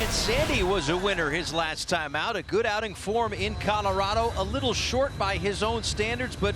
And Sandy was a winner his last time out. A good outing for him in Colorado. A little short by his own standards, but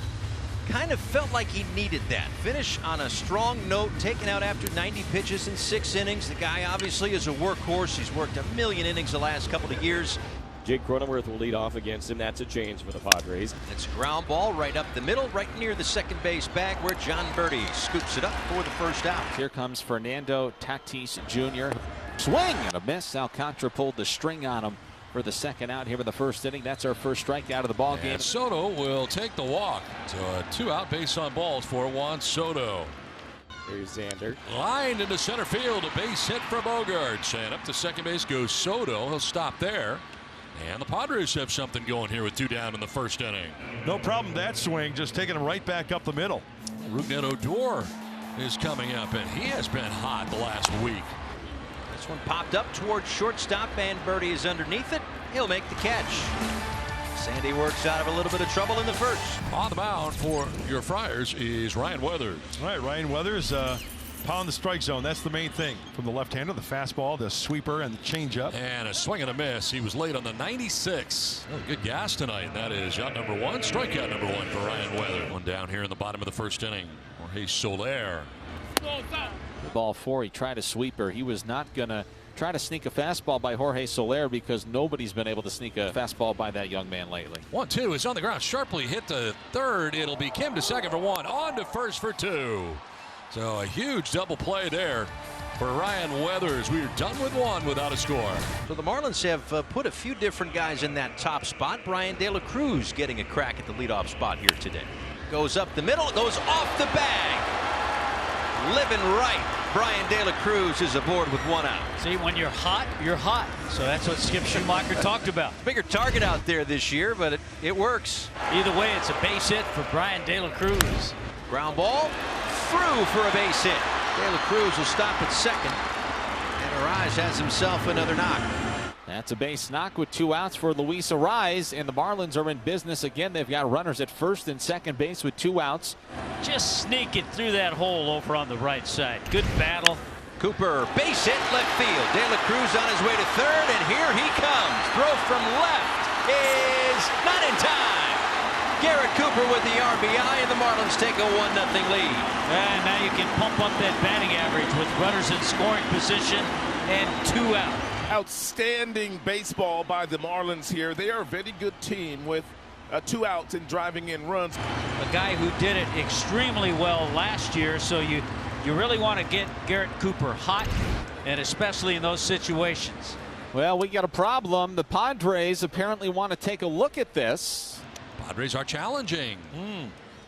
kind of felt like he needed that. Finish on a strong note, taken out after 90 pitches in 6 innings. The guy obviously is a workhorse. He's worked a million innings the last couple of years. Jake Cronenworth will lead off against him. That's a change for the Padres. It's a ground ball right up the middle, right near the second base bag where John Birdie scoops it up for the first out. Here comes Fernando Tatis Jr. Swing and a miss. Alcantara pulled the string on him for the second out here in the first inning. That's our first strikeout of the ball game. And Soto will take the walk. So a 2-out base on balls for Juan Soto. Here's Xander. Lined into center field. A base hit for Bogaerts. And up to second base goes Soto. He'll stop there. And the Padres have something going here with 2 down in the first inning. No problem that swing, just taking him right back up the middle. Rougned Odor is coming up, and he has been hot the last week. This one popped up towards shortstop, and Birdie is underneath it. He'll make the catch. Sandy works out of a little bit of trouble in the first. On the mound for your Friars is Ryan Weathers. All right, Ryan Weathers, pound the strike zone. That's the main thing. From the left-hander, the fastball, the sweeper, and the changeup. And a swing and a miss. He was late on the 96. Oh, good gas tonight. And that is shot number 1, strikeout number 1 for Ryan Weathers. One down here in the bottom of the first inning. Jorge Soler. Ball 4. He tried a sweeper. He was not going to try to sneak a fastball by Jorge Soler because nobody's been able to sneak a fastball by that young man lately. 1-2 is on the ground. Sharply hit to third. It'll be Kim to second for 1. On to first for 2. So a huge double play there for Ryan Weathers. We are done with 1 without a score. So the Marlins have put a few different guys in that top spot. Brian De La Cruz getting a crack at the leadoff spot here today. Goes up the middle, goes off the bag. Living right. Brian De La Cruz is aboard with 1 out. See, when you're hot, you're hot. So that's what Skip Schumacher talked about. Bigger target out there this year, but it works. Either way, it's a base hit for Brian De La Cruz. Ground ball through for a base hit. De La Cruz will stop at second. And Arise has himself another knock. That's a base knock with 2 outs for Luis Arise, and the Marlins are in business again. They've got runners at first and second base with 2 outs. Just sneak it through that hole over on the right side. Good battle. Cooper, base hit left field. De La Cruz on his way to third, and here he comes. Throw from left is not in time. Garrett Cooper with the RBI, and the Marlins take a 1-0 lead. And now you can pump up that batting average with runners in scoring position and 2 out. Outstanding baseball by the Marlins here. They are a very good team with 2 outs and driving in runs. A guy who did it extremely well last year, so you really want to get Garrett Cooper hot, and especially in those situations. Well, we got a problem. The Padres apparently want to take a look at this. Padres are challenging.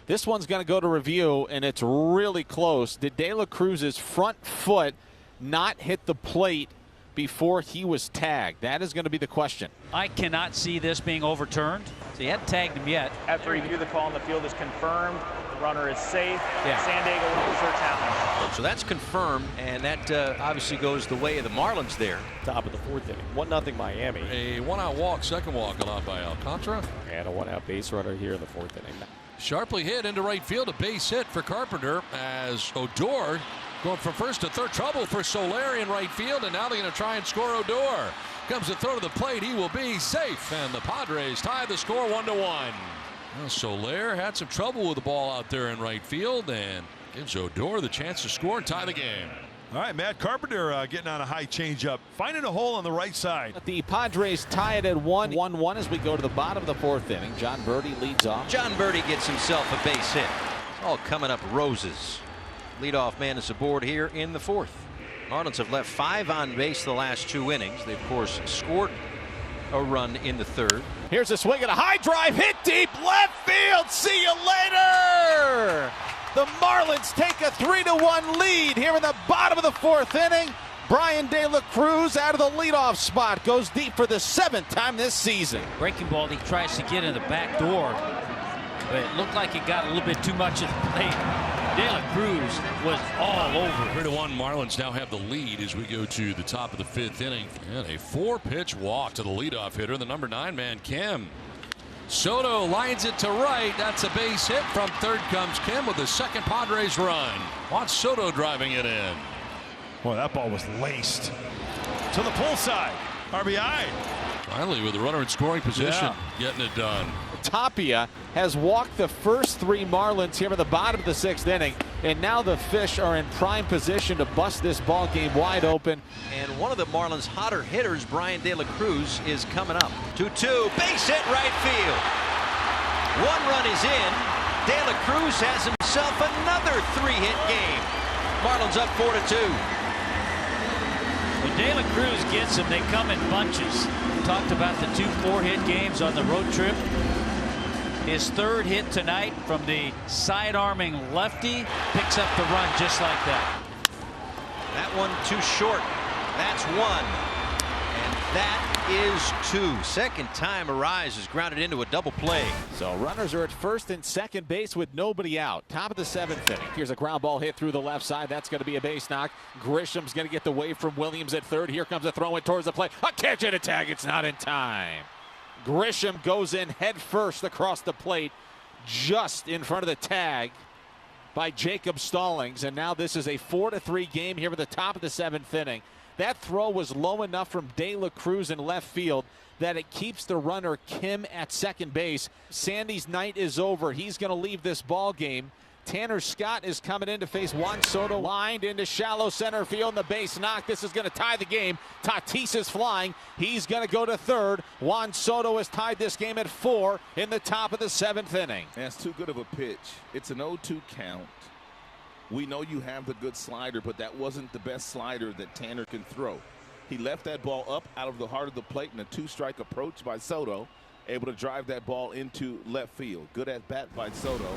This one's going to go to review, and it's really close. Did De La Cruz's front foot not hit the plate before he was tagged? That is going to be the question. I cannot see this being overturned. So he hadn't tagged him yet. After review, the call on the field is confirmed. The runner is safe. Yeah. San Diego wins their challenge. So that's confirmed, and that obviously goes the way of the Marlins there. Top of the 4th inning. 1-0 Miami. A 1-out walk, second walk allowed by Alcantara. And a 1-out base runner here in the 4th inning. Sharply hit into right field, a base hit for Carpenter as Odor going from first to third. Trouble for Soler in right field, and now they're going to try and score Odor. Comes the throw to the plate. He will be safe, and the Padres tie the score 1-1. Well, Soler had some trouble with the ball out there in right field and gives Odor the chance to score and tie the game. All right, Matt Carpenter getting on a high changeup, finding a hole on the right side. The Padres tie it at 1-1 as we go to the bottom of the 4th inning. John Birdie leads off. John Birdie gets himself a base hit. It's all coming up roses. Leadoff man is aboard here in the 4th. Marlins have left 5 on base the last 2 innings. They, of course, scored a run in the 3rd. Here's a swing and a high drive hit deep left field. See you later. The Marlins take a 3-1 lead here in the bottom of the 4th inning. Brian De La Cruz out of the leadoff spot goes deep for the 7th time this season. Breaking ball, he tries to get in the back door, but it looked like it got a little bit too much of the plate. De La Cruz was all over. 3-1 Marlins now have the lead as we go to the top of the 5th inning. And a 4-pitch walk to the leadoff hitter, the number 9 man, Kim. Soto lines it to right. That's a base hit. From third comes Kim with the second Padres run. Juan Soto driving it in. Boy, that ball was laced to the pull side. RBI. Finally, with the runner in scoring position, getting it done. Tapia has walked the first 3 Marlins here in the bottom of the 6th inning, and now the Fish are in prime position to bust this ball game wide open. And one of the Marlins' hotter hitters, Brian De La Cruz, is coming up. 2-2, base hit right field. 1 run is in. De La Cruz has himself another 3-hit game. Marlins up 4-2. When De La Cruz gets them, they come in bunches. We talked about the 2 4-hit games on the road trip. His 3rd hit tonight from the side-arming lefty picks up the run just like that. That one too short. That's 1. And that is 2. Second time Arise is grounded into a double play. So runners are at first and second base with nobody out. Top of the 7th inning. Here's a ground ball hit through the left side. That's going to be a base knock. Grisham's going to get the wave from Williams at third. Here comes a throw in towards the plate. A catch and a tag. It's not in time. Grisham goes in head first across the plate, just in front of the tag by Jacob Stallings. And now this is a 4-3 game here at the top of the 7th inning. That throw was low enough from De La Cruz in left field that it keeps the runner Kim at second base. Sandy's night is over. He's going to leave this ball game. Tanner Scott is coming in to face Juan Soto. Lined into shallow center field in the base knock. This is going to tie the game. Tatis is flying. He's going to go to third. Juan Soto has tied this game at 4 in the top of the 7th inning. That's too good of a pitch. It's an 0-2 count. We know you have the good slider, but that wasn't the best slider that Tanner can throw. He left that ball up out of the heart of the plate in a 2-strike approach by Soto, able to drive that ball into left field. Good at bat by Soto.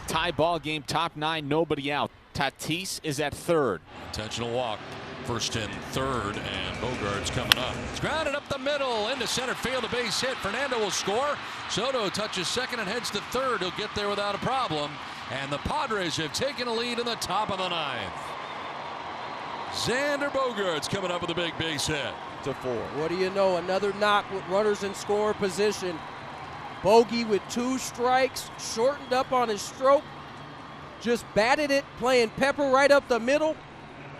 Tie ball game, top 9, nobody out. Tatis is at third. Intentional walk. First and third, and Bogaerts coming up. It's grounded up the middle into center field. A base hit. Fernando will score. Soto touches second and heads to third. He'll get there without a problem. And the Padres have taken a lead in the top of the 9th. Xander Bogaerts coming up with a big base hit. To 4. What do you know? Another knock with runners in scoring position. Bogey with 2 strikes, shortened up on his stroke, just batted it, playing pepper right up the middle,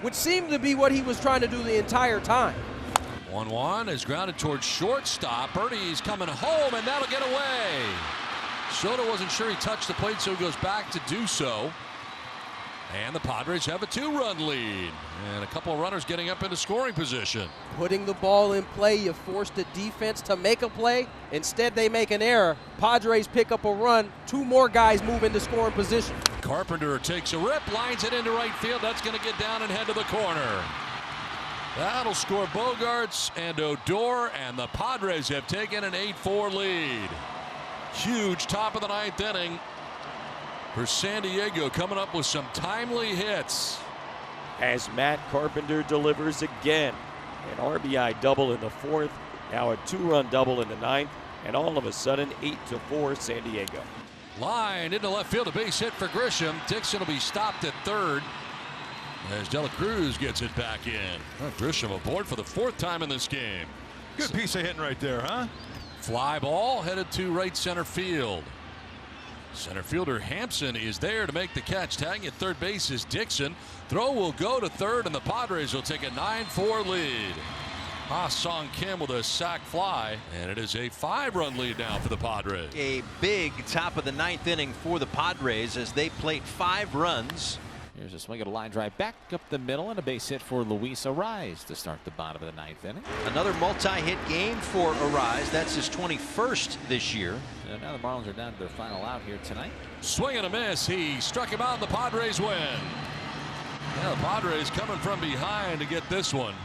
which seemed to be what he was trying to do the entire time. 1-1 is grounded towards shortstop. Birdie's coming home, and that'll get away. Soto wasn't sure he touched the plate, so he goes back to do so. And the Padres have a 2-run lead. And a couple of runners getting up into scoring position. Putting the ball in play, you forced the defense to make a play. Instead, they make an error. Padres pick up a run. 2 more guys move into scoring position. Carpenter takes a rip, lines it into right field. That's going to get down and head to the corner. That'll score Bogaerts and Odor, and the Padres have taken an 8-4 lead. Huge top of the 9th inning for San Diego, coming up with some timely hits. As Matt Carpenter delivers again. An RBI double in the 4th, now a 2-run double in the 9th, and all of a sudden 8-4 San Diego. Line into left field, a base hit for Grisham. Dixon will be stopped at third as De La Cruz gets it back in. Grisham aboard for the 4th time in this game. Good piece of hitting right there, huh? Fly ball headed to right center field. Center fielder Hampson is there to make the catch. Tagging at third base is Dixon. Throw will go to third, and the Padres will take a 9-4 lead. Ha-Sung Kim with a sac fly, and it is a 5-run lead now for the Padres. A big top of the 9th inning for the Padres as they plate 5 runs. Here's a swing at a line drive back up the middle, and a base hit for Luis Arise to start the bottom of the 9th inning. Another multi-hit game for Arise. That's his 21st this year. And now the Marlins are down to their final out here tonight. Swing and a miss. He struck him out, and the Padres win. Now the Padres coming from behind to get this one.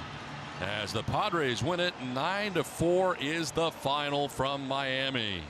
As the Padres win it, 9-4 is the final from Miami.